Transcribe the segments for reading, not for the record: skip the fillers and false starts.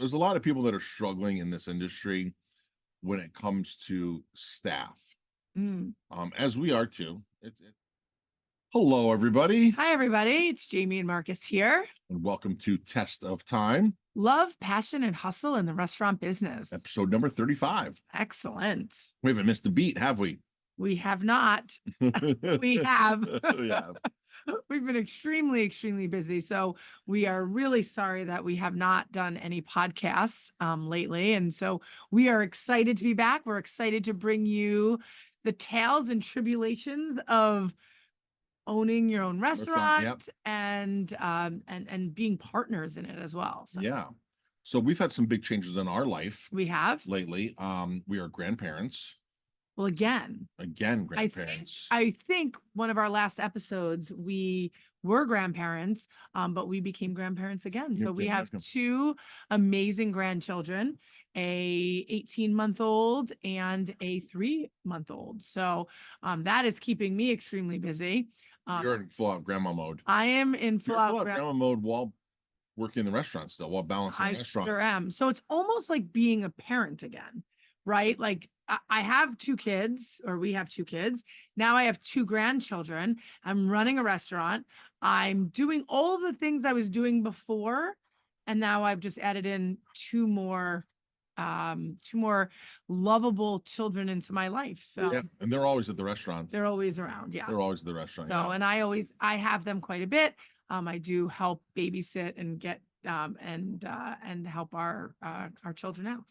there's a lot of people that are struggling in this industry when it comes to staff, as we are too. Hello, everybody, Hi, everybody. It's Jamie and Marcus here. and welcome to Test of Thyme, Love, passion, and hustle in the restaurant business. episode number 35. Excellent. We haven't missed a beat, have we? We have not. We have. Yeah. We've been extremely busy. So we are really sorry that we have not done any podcasts lately. And so we are excited to be back. We're excited to bring you the tales and tribulations of owning your own restaurant, Yep. and being partners in it as well. So Yeah. So we've had some big changes in our life we have. lately. We are grandparents. Well, again, Grandparents. I think one of our last episodes, we were grandparents, but we became grandparents again. So we have two amazing grandchildren, a 18-month-old and a 3-month-old. So that is keeping me extremely busy. You're in full-out grandma mode. I am in full-out grandma mode while working in the restaurant still, while balancing the restaurant. I sure am. So it's almost like being a parent again, right? Like I have 2 kids, or we have 2 kids. Now I have 2 grandchildren. I'm running a restaurant. I'm doing all of the things I was doing before. And now I've just added in 2 more lovable children into my life. So yeah, and they're always at the restaurant. They're always around. Yeah. They're always at the restaurant. So, and I have them quite a bit. I do help babysit and get and help our children out.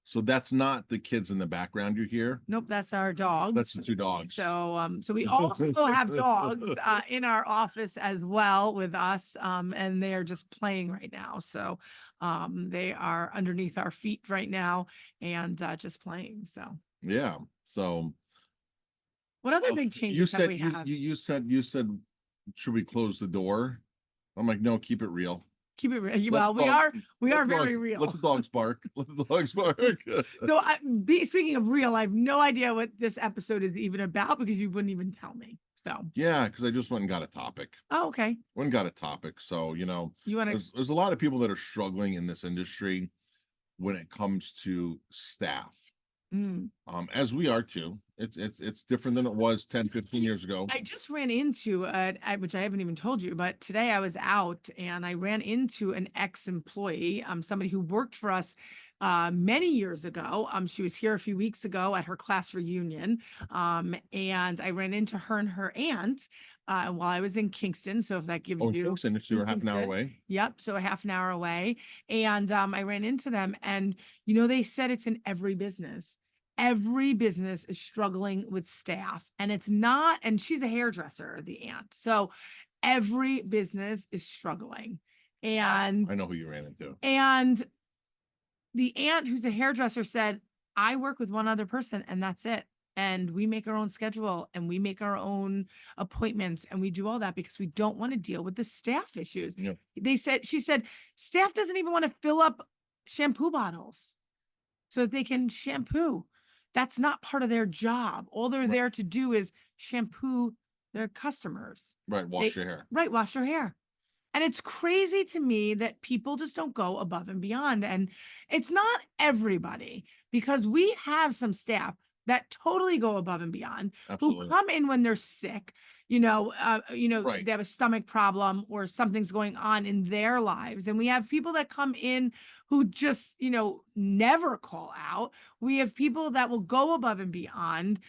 So that's not the kids in the background you hear. Nope, that's our dogs. That's the 2 dogs. So we also have dogs in our office as well with us, and they are just playing right now. So they are underneath our feet right now and just playing. So yeah. So what other big changes have we had? You said should we close the door? I'm like, no, keep it real. Keep it real. Well, we are very real. Let the dogs bark. Let the dogs bark. So speaking of real, I have no idea what this episode is even about because you wouldn't even tell me. So yeah, because I just went and got a topic. Oh, okay. Went and got a topic. So, there's a lot of people that are struggling in this industry when it comes to staff. As we are too. It's different than it was 10, 15 years ago. I just ran into which I haven't even told you, but today I was out and I ran into an ex-employee, somebody who worked for us many years ago. She was here a few weeks ago at her class reunion. And I ran into her and her aunt while I was in Kingston. So if that gives you Kingston, if you were half an hour away. Yep. So a half an hour away. And I ran into them and they said it's in every business. Every business is struggling with staff, and it's not, and she's a hairdresser, the aunt. So every business is struggling. And I know who you ran into. And the aunt who's a hairdresser said, I work with one other person and that's it. And we make our own schedule and we make our own appointments and we do all that because we don't want to deal with the staff issues. Yeah. She said, staff doesn't even want to fill up shampoo bottles so that they can shampoo. That's not part of their job. All they're there to do is shampoo their customers. Right. Wash your hair. Right. Wash your hair. And it's crazy to me that people just don't go above and beyond. And it's not everybody, because we have some staff that totally go above and beyond. Absolutely. Who come in when they're sick, right. They have a stomach problem or something's going on in their lives. And we have people that come in who just, never call out. We have people that will go above and beyond.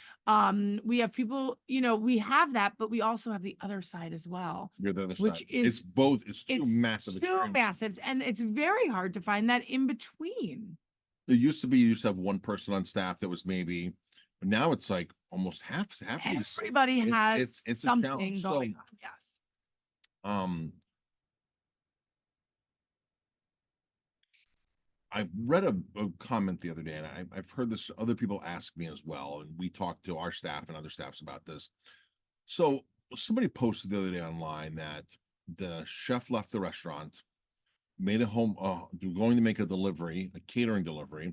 We have people, we have that, but we also have the other side as well. You're the other which side. Is it's two massive. Two massives, and it's very hard to find that in between. You used to have one person on staff that was maybe, but now it's like almost half. Everybody has something going on. Yes. I read a comment the other day, and I've heard this, other people ask me as well, and we talked to our staff and other staffs about this. So somebody posted the other day online that the chef left the restaurant, made a home, going to make a delivery, a catering delivery.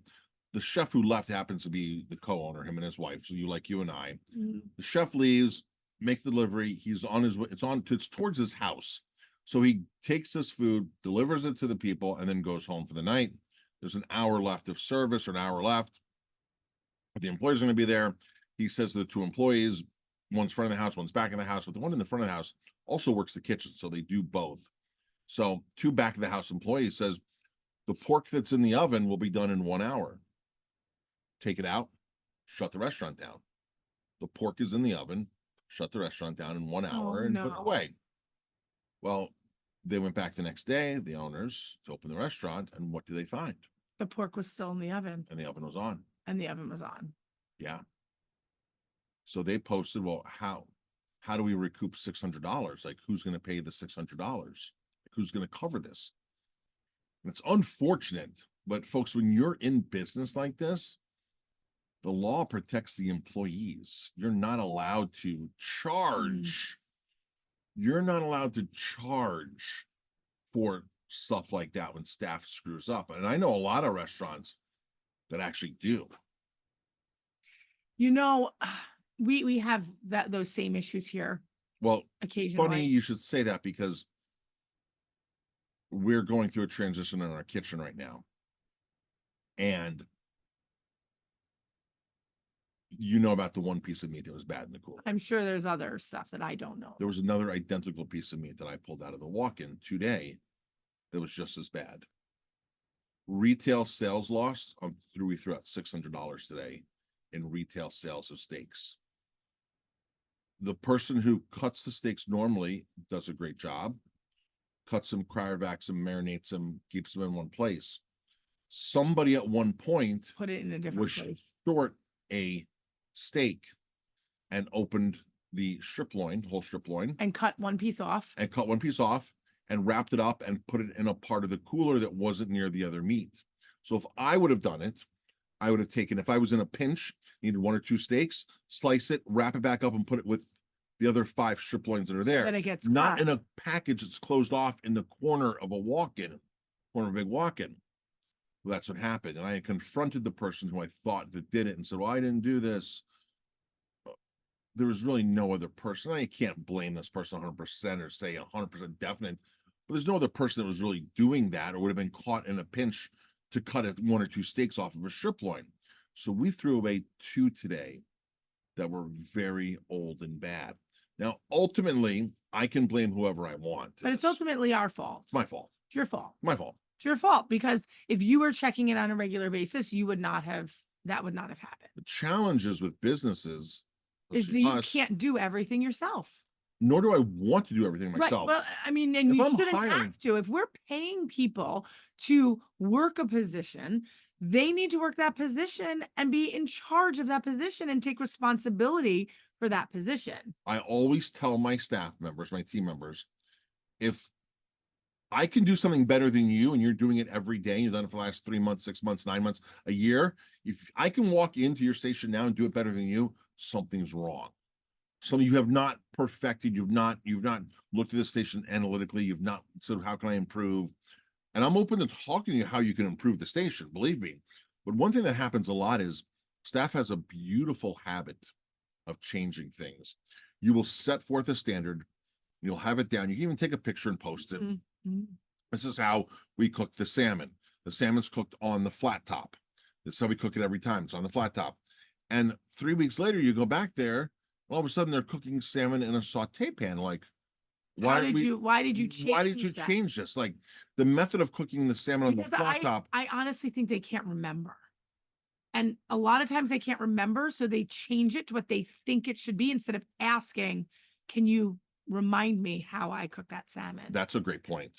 The chef who left happens to be the co-owner, him and his wife. So you and I. Mm-hmm. The chef leaves, makes the delivery. He's on his way. It's towards his house. So he takes this food, delivers it to the people, and then goes home for the night. There's an hour left of service or an hour left. The employees are going to be there. He says to the two employees, one's front of the house, one's back of the house, but the one in the front of the house also works the kitchen, so they do both. So two back of the house employees says, the pork that's in the oven will be done in 1 hour. Take it out, shut the restaurant down. The pork is in the oven, shut the restaurant down in 1 hour and put it away. Well, they went back the next day, the owners, to open the restaurant, and what do they find? The pork was still in the oven. And the oven was on. And the oven was on. Yeah. So they posted, well, how do we recoup $600? Like, who's going to pay the $600? Like, who's going to cover this? And it's unfortunate, but folks, when you're in business like this, the law protects the employees. You're not allowed to charge. You're not allowed to charge for stuff like that when staff screws up. And I know a lot of restaurants that actually do. You know, we have those same issues here. Well, occasionally. Funny you should say that, because we're going through a transition in our kitchen right now. And you know about the one piece of meat that was bad in the cooler. I'm sure there's other stuff that I don't know. There was another identical piece of meat that I pulled out of the walk-in today that was just as bad. Retail sales loss, we threw out $600 today in retail sales of steaks. The person who cuts the steaks normally does a great job, cuts them, cryovacs them, marinates them, keeps them in one place. Somebody at one point put it in a different place, short a steak, and opened the whole strip loin, and cut one piece off, and wrapped it up and put it in a part of the cooler that wasn't near the other meat. So if I would have done it, I would have taken, if I was in a pinch, needed 1 or 2 steaks, slice it, wrap it back up, and put it with the other 5 strip loins that are there. Then it gets not cut. In a package that's closed off in the corner of a walk-in, corner of a big walk-in. Well, that's what happened. And I confronted the person who I thought that did it and said, well, I didn't do this. There was really no other person. I can't blame this person 100% or say 100% definite, but there's no other person that was really doing that or would have been caught in a pinch to cut 1 or 2 steaks off of a strip loin. So we threw away 2 today that were very old and bad. Now, ultimately, I can blame whoever I want. But it's ultimately our fault. It's my fault. It's your fault. My fault. It's your fault, because if you were checking it on a regular basis, that would not have happened. The challenges with businesses is that you can't do everything yourself. Nor do I want to do everything myself. Right. Well, I mean, and if you I'm shouldn't have to. If we're paying people to work a position, they need to work that position and be in charge of that position and take responsibility for that position. I always tell my staff members, my team members, if I can do something better than you and you're doing it every day, you've done it for the last 3 months, 6 months, 9 months, a year, if I can walk into your station now and do it better than you, something's wrong. Something you have not perfected, you've not looked at the station analytically, you've not said, how can I improve? And I'm open to talking to you how you can improve the station, believe me. But one thing that happens a lot is staff has a beautiful habit of changing things. You will set forth a standard, you'll have it down, you can even take a picture and post it. Mm-hmm. This is how we cook the salmon. The salmon's cooked on the flat top. That's how we cook it every time. It's on the flat top. And 3 weeks later, you go back there, all of a sudden they're cooking salmon in a saute pan. Like, why did you change this? Like, the method of cooking the salmon on the flat top. I honestly think they can't remember. And a lot of times they can't remember, so they change it to what they think it should be instead of asking, can you remind me how I cook that salmon? That's a great point.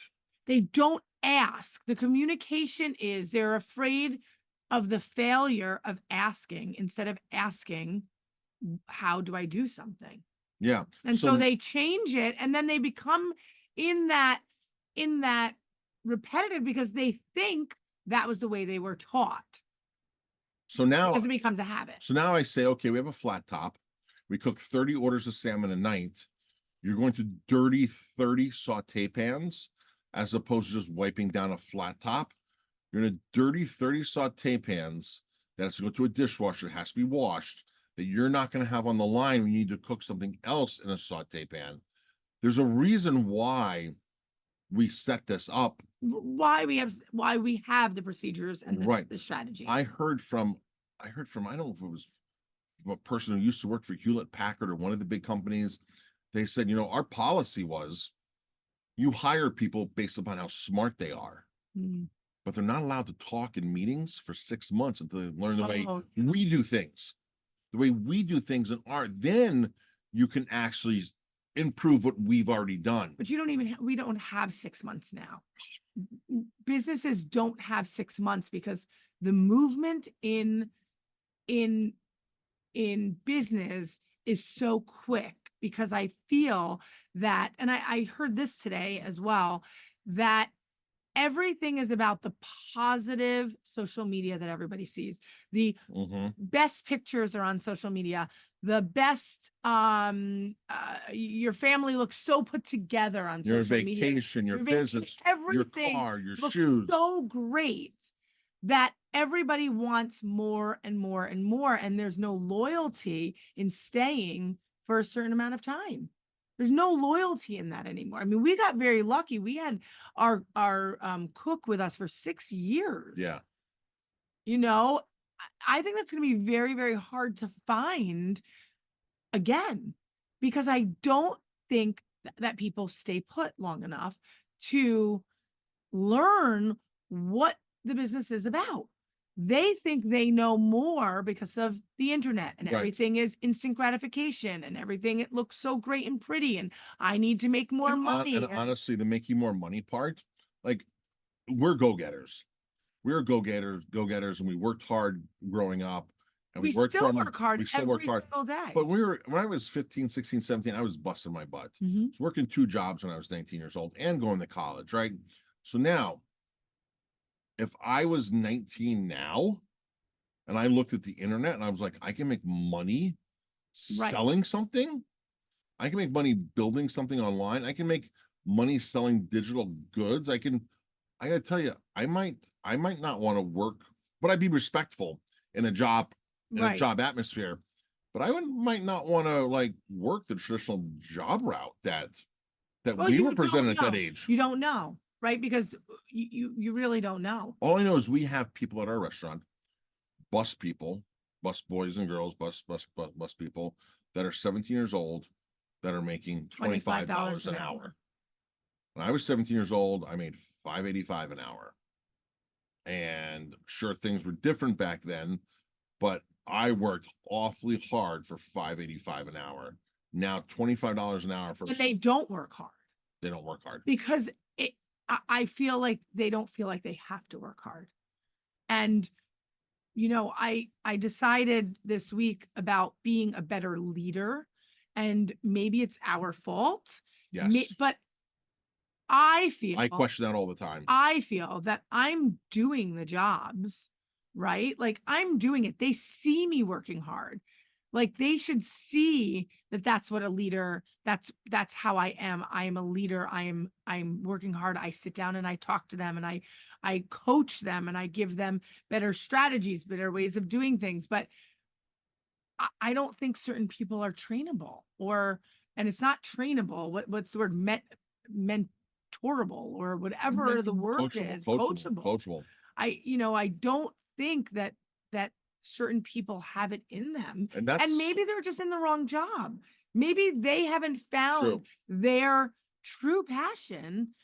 They don't ask. The communication is they're afraid of the failure of asking instead of asking, how do I do something? Yeah. And so they change it, and then they become in that repetitive because they think that was the way they were taught. So now because it becomes a habit. So now I say, okay, we have a flat top. We cook 30 orders of salmon a night. You're going to dirty 30 saute pans as opposed to just wiping down a flat top. You're going to dirty 30 saute pans that has to go to a dishwasher. It has to be washed, that you're not going to have on the line when you need to cook something else in a saute pan. There's a reason why we set this up why we have the procedures and Right. the strategy. I heard from, I don't know if it was a person who used to work for Hewlett Packard or one of the big companies. They said, our policy was you hire people based upon how smart they are, Mm. but they're not allowed to talk in meetings for 6 months until they learn the way Oh, we do things. The way we do things in art, then you can actually improve what we've already done. but you don't even we don't have 6 months now. Businesses don't have 6 months because the movement in in business is so quick, because I feel that, and I heard this today as well, that everything is about the positive social media that everybody sees. The Mm-hmm. best pictures are on social media. The best, your family looks so put together on Your social media. vacation, your business, your Everything car, your looks shoes. so great that everybody wants more and more and more, and there's no loyalty in staying for a certain amount of time. There's no loyalty in that anymore. I mean, we got very lucky. We had our cook with us for 6 years. Yeah. You know, I think that's going to be very, very hard to find again, because I don't think that people stay put long enough to learn what the business is about. They think they know more because of the internet, and Right. everything is instant gratification, and everything, it looks so great and pretty, and I need to make more money. And honestly, the make you more money part, like, we're go-getters. We're go-getters, and we worked hard growing up, and We worked still hard. work hard We still every work hard. single day. But when I was 15, 16, 17, I was busting my butt. Mhm. I was working 2 jobs when I was 19 years old and going to college, right? So now, if I was 19 now and I looked at the internet and I was like, I can make money Right. selling something. I can make money building something online. I can make money selling digital goods. I gotta tell you, I might not want to work, but I'd be respectful in a job, Right. atmosphere. But might not want to like work the traditional job route that Well, we you were don't presented at that know. age. You don't know, right? Because you really don't know. All I know is we have people at our restaurant, bus people, bus boys and girls, bus people that are 17 years old that are making $25 an hour. When I was 17 years old, I made $5.85 an hour. And sure, things were different back then, but I worked awfully hard for $5.85 an hour. Now $25 an hour for And they don't work hard. They don't work hard. Because I feel like they don't feel like they have to work hard. And I decided this week about being a better leader, and maybe it's our fault. Yes. But I question that all the time. I feel that I'm doing the jobs, right? Like, I'm doing it. They see me working hard. Like, they should see that that's what a leader, that's how I am. I am a leader. I'm working hard. I sit down and I talk to them, and I coach them, and I give them better strategies, better ways of doing things. But I don't think certain people are trainable, and it's not trainable. What's the word? Mentorable, or whatever the word is. Coachable. I don't think that certain people have it in them, and maybe they're just in the wrong job. Maybe they haven't found their true passion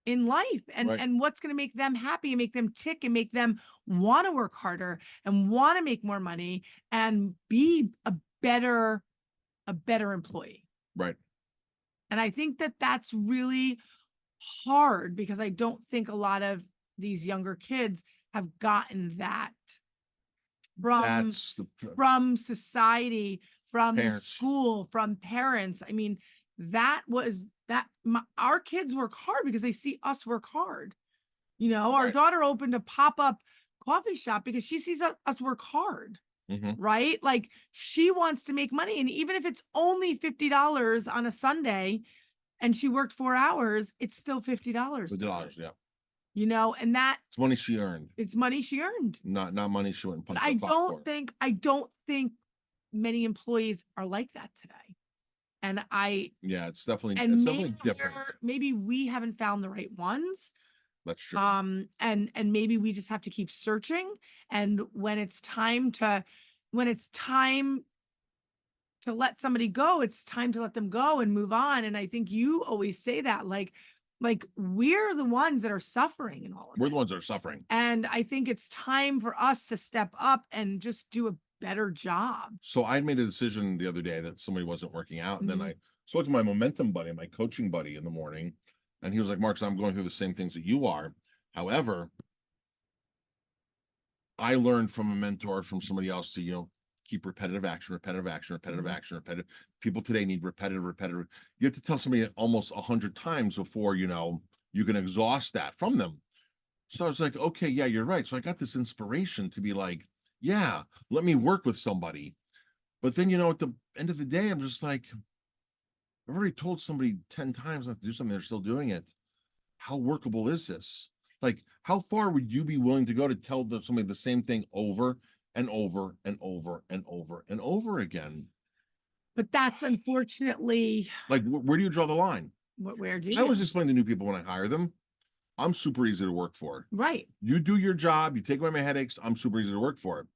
in life, and what's going to make them happy and make them tick and make them want to work harder and want to make more money and be a better employee. Right. And I think that that's really hard, because I don't think a lot of these younger kids have gotten that from society, from parents. school, from parents. I mean, our kids work hard because they see us work hard. Our daughter opened a pop-up coffee shop because she sees us work hard. Mm-hmm. Right? Like, she wants to make money. And even if it's only $50 on a Sunday and she worked 4 hours, it's still $50. $50, yeah. And it's money she earned. It's money she earned. Not money she went and punched. I don't think many employees are like that today. And it's definitely different. Maybe we haven't found the right ones, That's true. And maybe we just have to keep searching. And when it's time to let somebody go, it's time to let them go and move on. And I think you always say that, like we're the ones that are suffering in all of We're it. the ones that are suffering. And I think it's time for us to step up and just do a better job. So I made a decision the other day that somebody wasn't working out. And then Mhm. I spoke to my momentum buddy, my coaching buddy in the morning. And he was like, Mark, I'm going through the same things that you are. However, I learned from a mentor, from somebody else to, keep repetitive action, repetitive action, repetitive Mhm. action, repetitive. People today need repetitive, repetitive. You have to tell somebody almost 100 times before, you can exhaust that from them. So I was like, okay, yeah, you're right. So I got this inspiration to be like, yeah, let me work with somebody. But then, at the end of the day, I'm just like, I've already told somebody 10 times not to do something, they're still doing it. How workable is this? Like, how far would you be willing to go to tell somebody the same thing over and over and over and over and over again? But that's unfortunately Like, where do you draw the line? where do I always you? explain to new people when I hire them, I'm super easy to work for. Right. You do your job, you take away my headaches, I'm super easy to work for.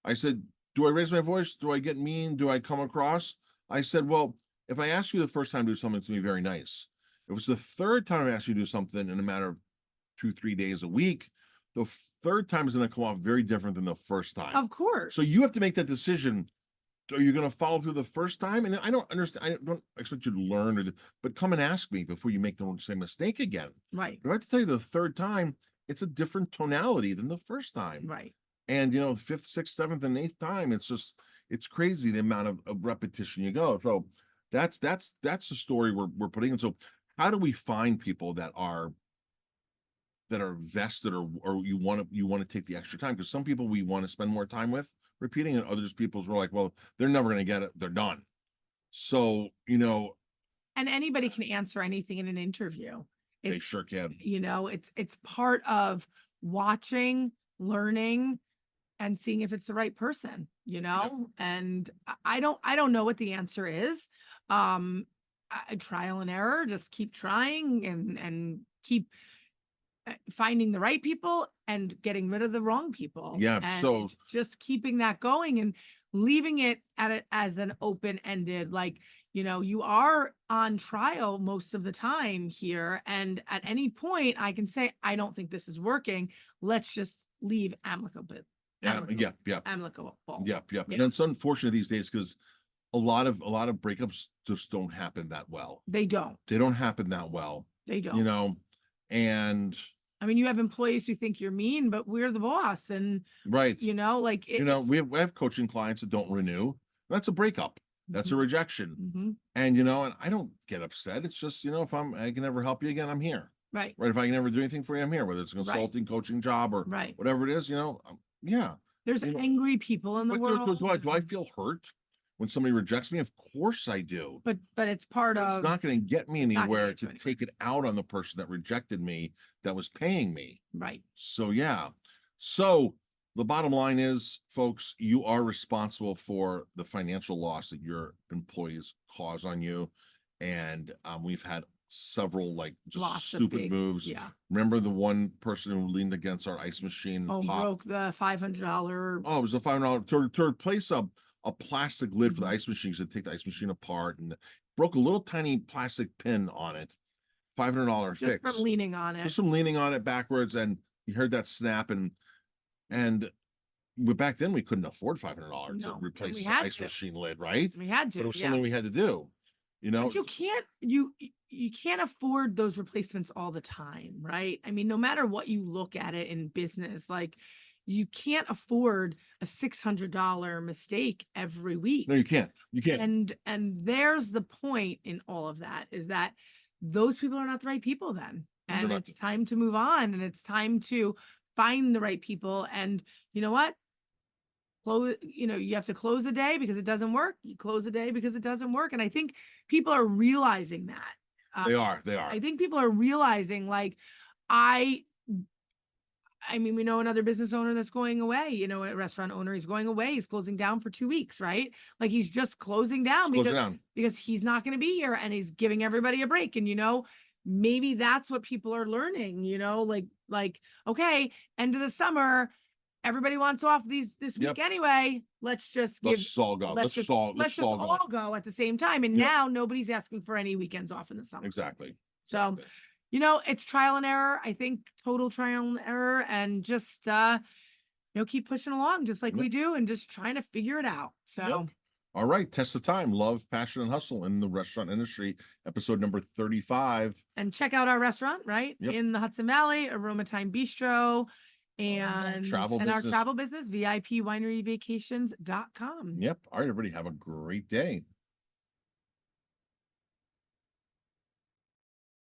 I said, do I raise my voice? Do I get mean? Do I come across? I said, well, if I ask you the first time to do something, it's going to be very nice. If it's the third time I ask you to do something in a matter of 2, 3 days a week, the third time is going to come off very different than the first time. Of course. So you have to make that decision. Are you going to follow through the first time? And I don't understand. I don't expect you to learn, but come and ask me before you make the same mistake again. Right. If I have to tell you the third time, it's a different tonality than the first time. Right. And fifth, sixth, seventh, and eighth time, it's crazy the amount of repetition you go. So that's the story we're putting in. So how do we find people that are vested, or you want to take the extra time? Because some people we want to spend more time with repeating, and others people's we're like, well, they're never going to get it, they're done. So And anybody can answer anything in an interview. they sure can. It's part of watching, learning, and seeing if it's the right person, and I don't know what the answer is. Trial and error, just keep trying and keep finding the right people and getting rid of the wrong people. Yeah, And so just keeping that going and leaving it as an open-ended, like, you are on trial most of the time here. And at any point I can say, I don't think this is working. Let's just leave amicable. yeah, Amicable. Yep. Yeah. And it's unfortunate these days because a lot of breakups just don't happen that well. They don't. They don't happen that well. They don't. And I mean, you have employees who think you're mean, but we're the boss. And right. like we have coaching clients that don't renew. That's a breakup. That's a rejection. Mm-hmm. And and I don't get upset. It's just, if I can ever help you again, I'm here. Right. Right. If I can ever do anything for you, I'm here, whether it's a consulting, coaching job, or whatever it is, yeah. There's angry people in the world. Do I feel hurt when somebody rejects me? Of course I do. But it's part of. It's not going to get me anywhere to take it out on the person that rejected me, that was paying me. Right. So yeah. So the bottom line is, folks, you are responsible for the financial loss that your employees cause on you. And we've had several just stupid moves. Yeah. Remember the one person who leaned against our ice machine? Broke the $500. Oh, it was a $500 to replace a plastic lid for the ice machine. So take the ice machine apart and broke a little tiny plastic pin on it. $500 fix. From leaning on it. Just from leaning on it backwards, and you heard that snap, but back then we couldn't afford $500 to replace the ice machine lid, right? We had to. But it was something we had to do. But you can't afford those replacements all the time, right? I mean, no matter what you look at it in business, like you can't afford a $600 mistake every week. No, you can't. You can't. And there's the point in all of that, is that those people are not the right people then. And it's time to move on, and it's time to find the right people. And you know what? You have to close a day because it doesn't work. You close a day because it doesn't work. And I think people are realizing that. They are. I think people are realizing, like, I mean, we know another business owner that's going away, a restaurant owner, he's going away. He's closing down for 2 weeks, right? Like he's just closing down because he's not going to be here, and he's giving everybody a break. And, maybe that's what people are learning, like, okay, end of the summer, everybody wants off this Yep. week anyway. Let's just all go. let's just all go at the same time. And Yep. now nobody's asking for any weekends off in the summer. Exactly. So, it's trial and error. I think total trial and error, and just keep pushing along just like we do, and just trying to figure it out. So all right, Test of Time, Love, Passion, and Hustle in the Restaurant Industry, episode number 35. And check out our restaurant, right? In the Hudson Valley, Aroma Time Bistro, and our travel business, VIPWineryVacations.com. Yep. All right, everybody, have a great day.